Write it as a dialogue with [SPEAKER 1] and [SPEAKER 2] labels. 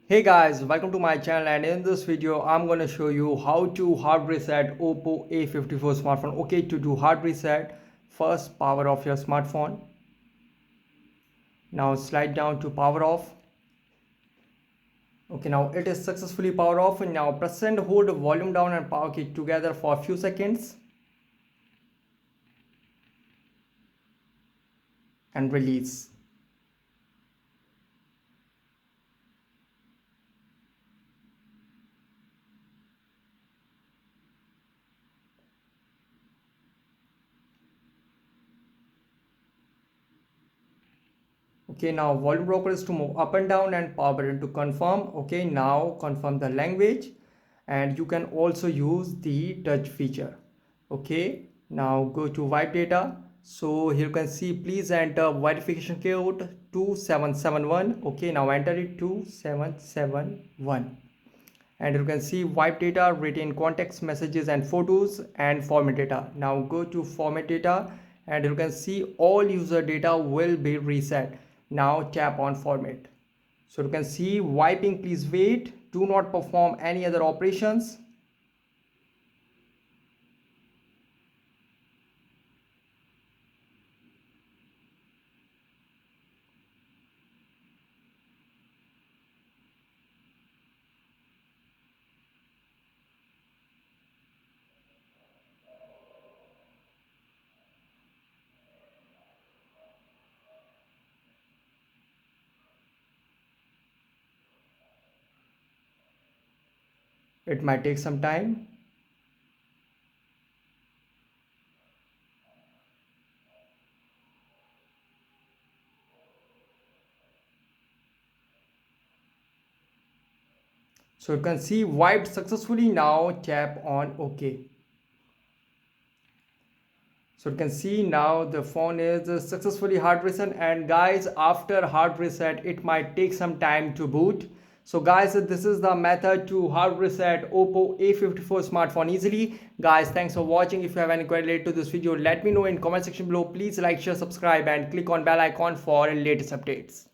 [SPEAKER 1] Hey guys, welcome to my channel, and in this video I'm going to show you how to hard reset OPPO A54 smartphone. Okay, to do hard reset, first power off your smartphone. Now slide down to power off. Okay, now it is successfully power off, and now press and hold the volume down and power key together for a few seconds and release. Okay, now volume rocker is to move up and down and power button to confirm. Okay, now confirm the language, and you can also use the touch feature. Okay, now go to wipe data. So here you can see, please enter verification code 2771. Okay, now enter it 2771, and you can see wipe data, retain contacts, messages and photos, and format data. Now go to format data, and you can see all user data will be reset. Now tap on format. So you can see wiping, please wait, do not perform any other operations. It might take some time. So you can see wiped successfully. Now tap on OK. So you can see now the phone is successfully hard reset, and guys, after hard reset it might take some time to boot. So guys, this is the method to hard reset OPPO A54 smartphone easily. Guys, thanks for watching. If you have any query related to this video, let me know in comment section below. Please like, share, subscribe and click on bell icon for latest updates.